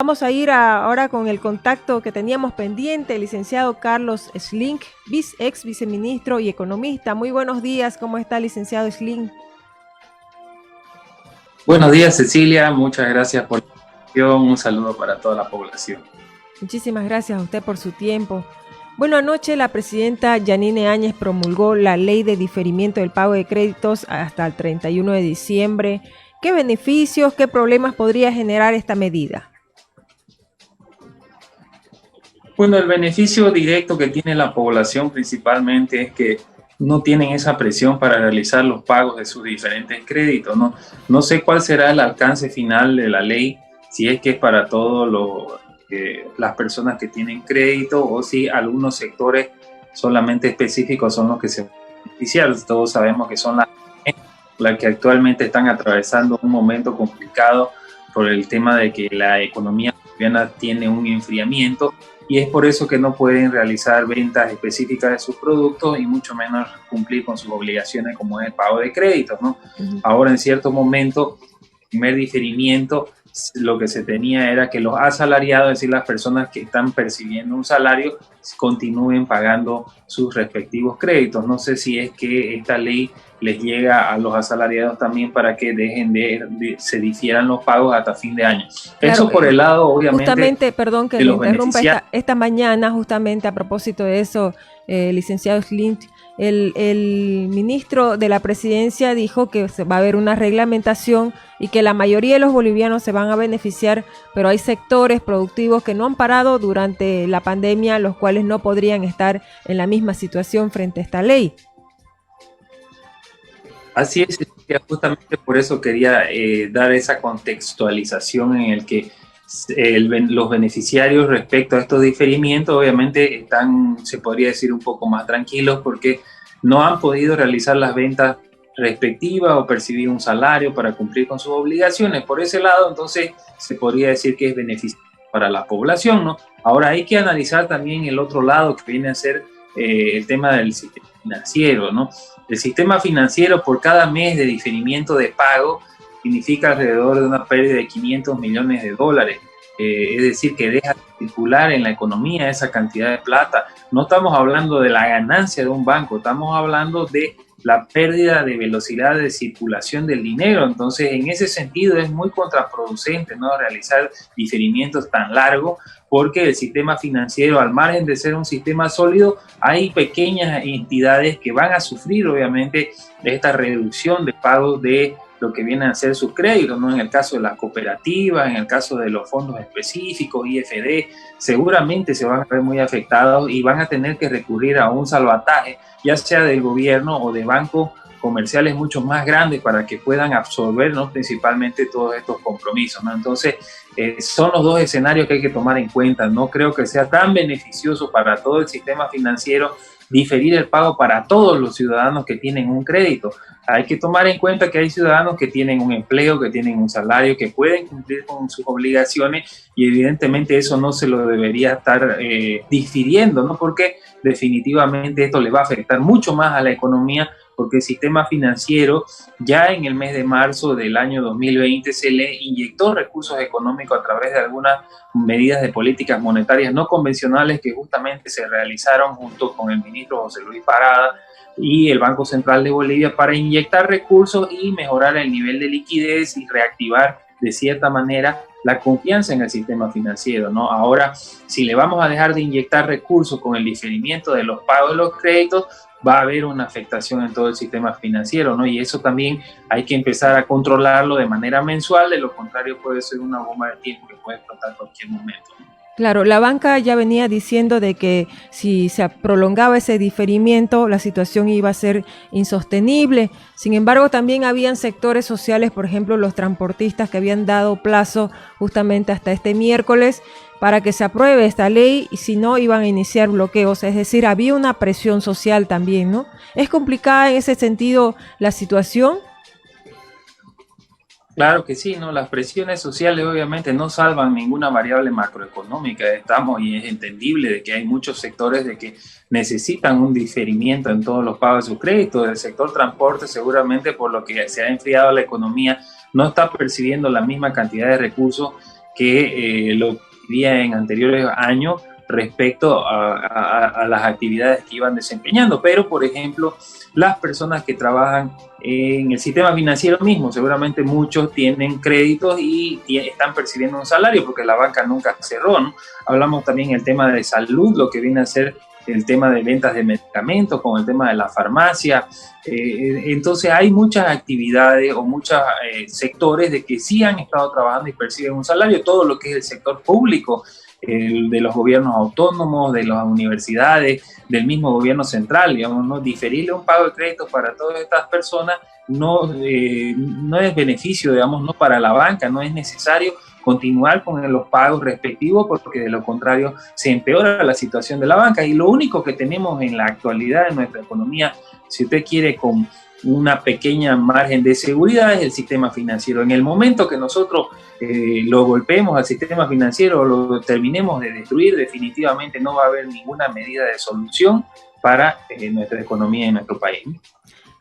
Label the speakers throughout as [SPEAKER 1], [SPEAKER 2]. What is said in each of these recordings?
[SPEAKER 1] Vamos a ir ahora con el contacto que teníamos pendiente, el licenciado Carlos Sling, ex viceministro y economista. Muy buenos días, ¿cómo está, licenciado Sling?
[SPEAKER 2] Buenos días, Cecilia, muchas gracias por la invitación, un saludo para toda la población.
[SPEAKER 1] Muchísimas gracias a usted por su tiempo. Bueno, anoche la presidenta Yanine Áñez promulgó la ley de diferimiento del pago de créditos hasta el 31 de diciembre. ¿Qué beneficios, qué problemas podría generar esta medida?
[SPEAKER 2] Bueno, el beneficio directo que tiene la población principalmente es que no tienen esa presión para realizar los pagos de sus diferentes créditos, ¿no? No sé cuál será el alcance final de la ley, si es que es para todas las personas que tienen crédito o si algunos sectores solamente específicos son los que se benefician. Todos sabemos que son las que actualmente están atravesando un momento complicado por el tema de que la economía colombiana tiene un enfriamiento y es por eso que no pueden realizar ventas específicas de sus productos y mucho menos cumplir con sus obligaciones como es el pago de créditos, ¿no? Ahora, en cierto momento, el primer diferimiento, lo que se tenía era que los asalariados, es decir, las personas que están percibiendo un salario, continúen pagando sus respectivos créditos. No sé si es que esta ley les llega a los asalariados también para que se difieran los pagos hasta fin de año.
[SPEAKER 1] Claro,
[SPEAKER 2] eso por el lado, obviamente,
[SPEAKER 1] justamente, perdón que
[SPEAKER 2] de
[SPEAKER 1] le
[SPEAKER 2] los
[SPEAKER 1] interrumpa,
[SPEAKER 2] beneficiarios.
[SPEAKER 1] esta mañana, justamente a propósito de eso, licenciado Slint, el ministro de la presidencia dijo que va a haber una reglamentación y que la mayoría de los bolivianos se van a beneficiar, pero hay sectores productivos que no han parado durante la pandemia, los cuales no podrían estar en la misma situación frente a esta ley.
[SPEAKER 2] Así es, justamente por eso quería dar esa contextualización en el que los beneficiarios respecto a estos diferimientos obviamente están, se podría decir, un poco más tranquilos porque no han podido realizar las ventas respectivas o percibir un salario para cumplir con sus obligaciones. Por ese lado, entonces, se podría decir que es beneficio para la población, ¿no? Ahora hay que analizar también el otro lado que viene a ser el tema del sistema financiero, ¿no? El sistema financiero, por cada mes de diferimiento de pago, significa alrededor de una pérdida de 500 millones de dólares. Es decir, que deja de circular en la economía esa cantidad de plata. No estamos hablando de la ganancia de un banco, estamos hablando de la pérdida de velocidad de circulación del dinero. Entonces, en ese sentido es muy contraproducente, ¿no?, realizar diferimientos tan largos, porque el sistema financiero, al margen de ser un sistema sólido, hay pequeñas entidades que van a sufrir obviamente de esta reducción de pagos de lo que vienen a ser sus créditos, ¿no? En el caso de las cooperativas, en el caso de los fondos específicos, IFD, seguramente se van a ver muy afectados y van a tener que recurrir a un salvataje, ya sea del gobierno o de bancos comerciales mucho más grandes para que puedan absorber, ¿no?, principalmente todos estos compromisos, ¿no? Entonces, son los dos escenarios que hay que tomar en cuenta. No creo que sea tan beneficioso para todo el sistema financiero diferir el pago para todos los ciudadanos que tienen un crédito. Hay que tomar en cuenta que hay ciudadanos que tienen un empleo, que tienen un salario, que pueden cumplir con sus obligaciones y evidentemente eso no se lo debería estar difiriendo, ¿no? Porque definitivamente esto le va a afectar mucho más a la economía, porque el sistema financiero ya en el mes de marzo del año 2020 se le inyectó recursos económicos a través de algunas medidas de políticas monetarias no convencionales que justamente se realizaron junto con el ministro José Luis Parada y el Banco Central de Bolivia para inyectar recursos y mejorar el nivel de liquidez y reactivar de cierta manera la confianza en el sistema financiero, ¿no? Ahora, si le vamos a dejar de inyectar recursos con el diferimiento de los pagos de los créditos, va a haber una afectación en todo el sistema financiero, ¿no? Y eso también hay que empezar a controlarlo de manera mensual, de lo contrario puede ser una bomba de tiempo que puede explotar en cualquier momento, ¿no?
[SPEAKER 1] Claro, la banca ya venía diciendo de que si se prolongaba ese diferimiento, la situación iba a ser insostenible. Sin embargo, también habían sectores sociales, por ejemplo, los transportistas, que habían dado plazo justamente hasta este miércoles para que se apruebe esta ley, y si no, iban a iniciar bloqueos. Es decir, había una presión social también, ¿no? ¿Es complicada en ese sentido la situación?
[SPEAKER 2] Claro que sí, ¿no? Las presiones sociales obviamente no salvan ninguna variable macroeconómica. Estamos, y es entendible, de que hay muchos sectores de que necesitan un diferimiento en todos los pagos de sus créditos. El sector transporte seguramente, por lo que se ha enfriado la economía, no está percibiendo la misma cantidad de recursos que lo que vivía en anteriores años respecto a las actividades que iban desempeñando. Pero, por ejemplo, las personas que trabajan en el sistema financiero mismo, seguramente muchos tienen créditos y están percibiendo un salario porque la banca nunca cerró, ¿no? Hablamos también del tema de salud, lo que viene a ser el tema de ventas de medicamentos, con el tema de la farmacia. Entonces hay muchas actividades o muchos sectores de que sí han estado trabajando y perciben un salario, todo lo que es el sector público, de los gobiernos autónomos, de las universidades, del mismo gobierno central, digamos, ¿no? Diferirle un pago de créditos para todas estas personas no es beneficio, digamos, no para la banca, no es necesario continuar con los pagos respectivos porque de lo contrario se empeora la situación de la banca. Y lo único que tenemos en la actualidad en nuestra economía, si usted quiere, con una pequeña margen de seguridad, es el sistema financiero. En el momento que nosotros lo golpeemos al sistema financiero, lo terminemos de destruir, definitivamente no va a haber ninguna medida de solución para nuestra economía y nuestro país.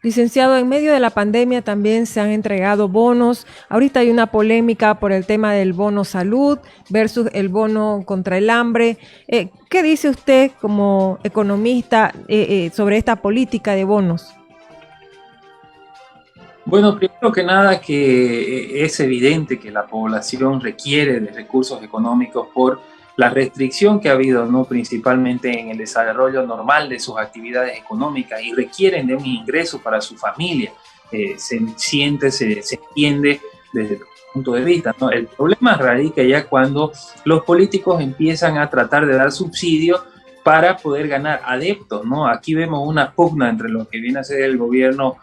[SPEAKER 1] Licenciado, en medio de la pandemia también se han entregado bonos. Ahorita hay una polémica por el tema del bono salud versus el bono contra el hambre. ¿Qué dice usted como economista sobre esta política de bonos?
[SPEAKER 2] Bueno, primero que nada que es evidente que la población requiere de recursos económicos por la restricción que ha habido, ¿no? Principalmente en el desarrollo normal de sus actividades económicas, y requieren de un ingreso para su familia. Se entiende desde el punto de vista, ¿no? El problema radica ya cuando los políticos empiezan a tratar de dar subsidios para poder ganar adeptos, ¿no? Aquí vemos una pugna entre lo que viene a ser el gobierno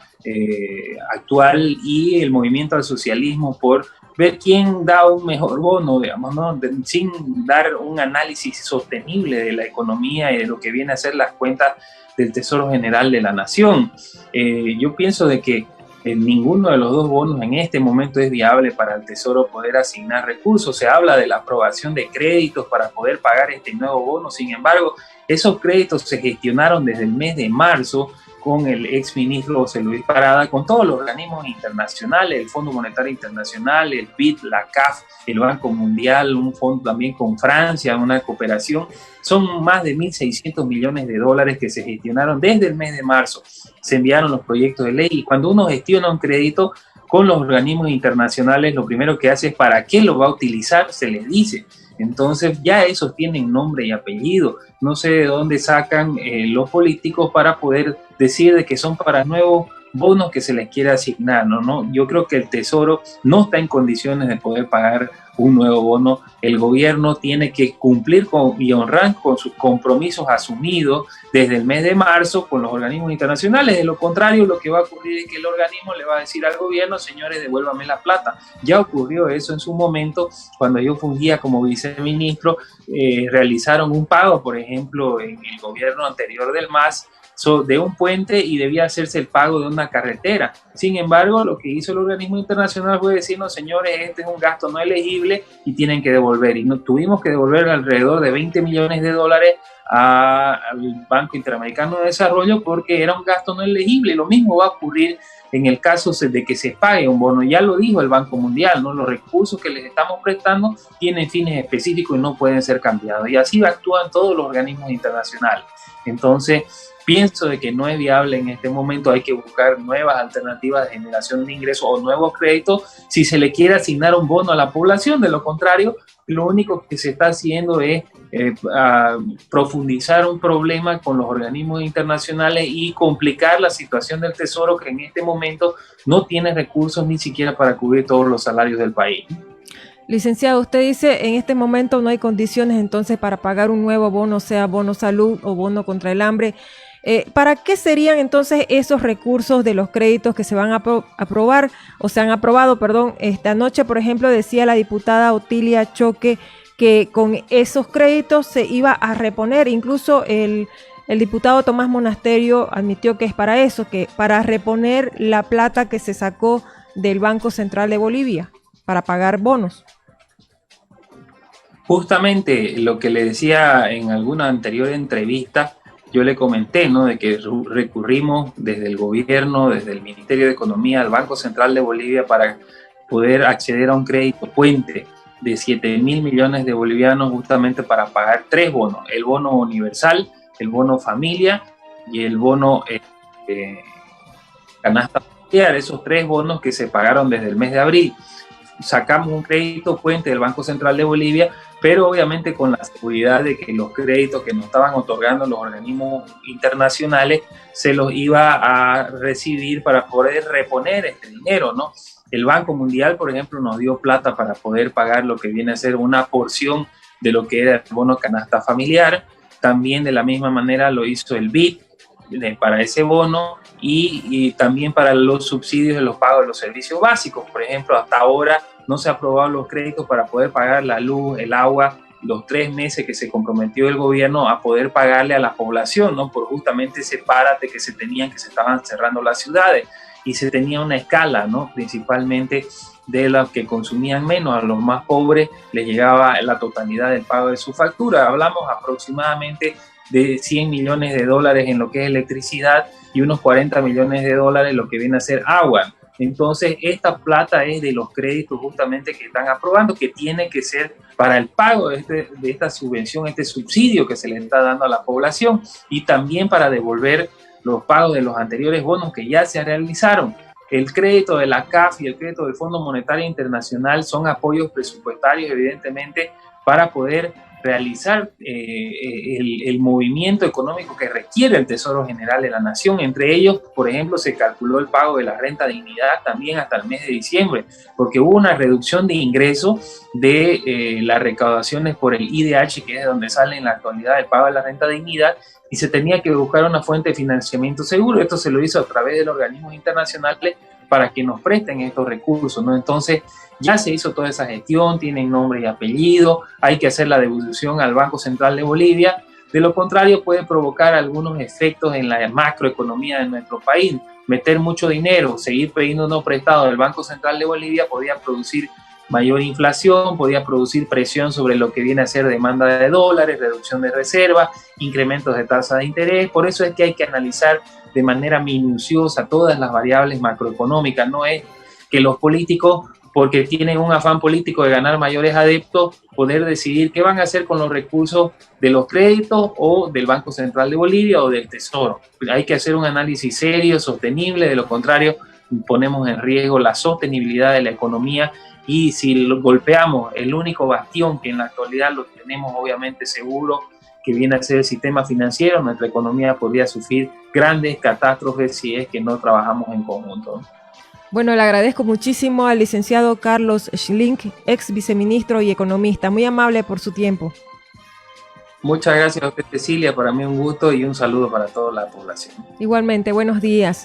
[SPEAKER 2] actual y el movimiento al socialismo por ver quién da un mejor bono, digamos, ¿no? Sin dar un análisis sostenible de la economía y de lo que viene a ser las cuentas del Tesoro General de la Nación. Yo pienso de que ninguno de los dos bonos en este momento es viable para el Tesoro poder asignar recursos. Se habla de la aprobación de créditos para poder pagar este nuevo bono. Sin embargo, esos créditos se gestionaron desde el mes de marzo con el exministro José Luis Parada, con todos los organismos internacionales, el Fondo Monetario Internacional, el BID, la CAF, el Banco Mundial, un fondo también con Francia, una cooperación. Son más de 1.600 millones de dólares que se gestionaron desde el mes de marzo. Se enviaron los proyectos de ley, y cuando uno gestiona un crédito con los organismos internacionales, lo primero que hace es para qué lo va a utilizar, se les dice. Entonces ya esos tienen nombre y apellido. No sé de dónde sacan los políticos para poder decir de que son para nuevos bonos que se les quiere asignar, ¿no? Yo creo que el Tesoro no está en condiciones de poder pagar un nuevo bono. El gobierno tiene que cumplir y honrar con sus compromisos asumidos desde el mes de marzo con los organismos internacionales. De lo contrario, lo que va a ocurrir es que el organismo le va a decir al gobierno: señores, devuélvame la plata. Ya ocurrió eso en su momento, cuando yo fungía como viceministro. Realizaron un pago, por ejemplo, en el gobierno anterior del MAS, de un puente, y debía hacerse el pago de una carretera. Sin embargo, lo que hizo el organismo internacional fue decirnos: señores, este es un gasto no elegible y tienen que devolver. Y tuvimos que devolver alrededor de 20 millones de dólares al Banco Interamericano de Desarrollo porque era un gasto no elegible. Lo mismo va a ocurrir en el caso de que se pague un bono. Ya lo dijo el Banco Mundial, ¿no? Los recursos que les estamos prestando tienen fines específicos y no pueden ser cambiados. Y así actúan todos los organismos internacionales. Entonces, pienso de que no es viable en este momento. Hay que buscar nuevas alternativas de generación de ingresos o nuevos créditos si se le quiere asignar un bono a la población. De lo contrario, lo único que se está haciendo es profundizar un problema con los organismos internacionales y complicar la situación del Tesoro, que en este momento no tiene recursos ni siquiera para cubrir todos los salarios del país.
[SPEAKER 1] Licenciado, usted dice en este momento no hay condiciones entonces para pagar un nuevo bono, sea bono salud o bono contra el hambre. ¿Para qué serían entonces esos recursos de los créditos que se van a aprobar o se han aprobado, perdón? Esta noche, por ejemplo, decía la diputada Otilia Choque que con esos créditos se iba a reponer. Incluso el diputado Tomás Monasterio admitió que es para eso, que para reponer la plata que se sacó del Banco Central de Bolivia para pagar bonos.
[SPEAKER 2] Justamente lo que le decía en alguna anterior entrevista, yo le comenté, ¿no?, de que recurrimos desde el gobierno, desde el Ministerio de Economía, al Banco Central de Bolivia para poder acceder a un crédito puente. de 7.000 millones de bolivianos justamente para pagar 3 bonos: el bono universal, el bono familia y el bono canasta familiar. Esos 3 bonos que se pagaron desde el mes de abril. Sacamos un crédito puente del Banco Central de Bolivia, pero obviamente con la seguridad de que los créditos que nos estaban otorgando los organismos internacionales se los iba a recibir para poder reponer este dinero, ¿no? El Banco Mundial, por ejemplo, nos dio plata para poder pagar lo que viene a ser una porción de lo que era el bono canasta familiar. También de la misma manera lo hizo el BID para ese bono y también para los subsidios de los pagos de los servicios básicos. Por ejemplo, hasta ahora no se han aprobado los créditos para poder pagar la luz, el agua, los 3 meses que se comprometió el gobierno a poder pagarle a la población, ¿no? Por justamente ese párate que se estaban cerrando las ciudades y se tenía una escala, ¿no? Principalmente de los que consumían menos, a los más pobres les llegaba la totalidad del pago de su factura. Hablamos aproximadamente de 100 millones de dólares en lo que es electricidad y unos 40 millones de dólares en lo que viene a ser agua. Entonces, esta plata es de los créditos justamente que están aprobando, que tiene que ser para el pago de esta subvención, este subsidio que se le está dando a la población, y también para devolver los pagos de los anteriores bonos que ya se realizaron. El crédito de la CAF y el crédito del Fondo Monetario Internacional son apoyos presupuestarios, evidentemente, para poder realizar el movimiento económico que requiere el Tesoro General de la Nación. Entre ellos, por ejemplo, se calculó el pago de la renta dignidad también hasta el mes de diciembre, porque hubo una reducción de ingresos de las recaudaciones por el IDH, que es de donde sale en la actualidad el pago de la renta dignidad, y se tenía que buscar una fuente de financiamiento seguro. Esto se lo hizo a través de los organismos internacionales para que nos presten estos recursos, ¿no? Entonces, ya se hizo toda esa gestión, tienen nombre y apellido, hay que hacer la devolución al Banco Central de Bolivia. De lo contrario, puede provocar algunos efectos en la macroeconomía de nuestro país. Meter mucho dinero, seguir pidiéndonos prestado del Banco Central de Bolivia podía producir mayor inflación, podía producir presión sobre lo que viene a ser demanda de dólares, reducción de reservas, incrementos de tasa de interés. Por eso es que hay que analizar de manera minuciosa todas las variables macroeconómicas. No es que los políticos, porque tienen un afán político de ganar mayores adeptos, poder decidir qué van a hacer con los recursos de los créditos o del Banco Central de Bolivia o del Tesoro. Hay que hacer un análisis serio, sostenible, de lo contrario ponemos en riesgo la sostenibilidad de la economía, y si golpeamos el único bastión que en la actualidad lo tenemos obviamente seguro, que viene a ser el sistema financiero, nuestra economía podría sufrir grandes catástrofes si es que no trabajamos en conjunto.
[SPEAKER 1] Bueno, le agradezco muchísimo al licenciado Carlos Schlink, ex viceministro y economista. Muy amable por su tiempo.
[SPEAKER 2] Muchas gracias a usted, Cecilia. Para mí un gusto y un saludo para toda la población.
[SPEAKER 1] Igualmente, buenos días.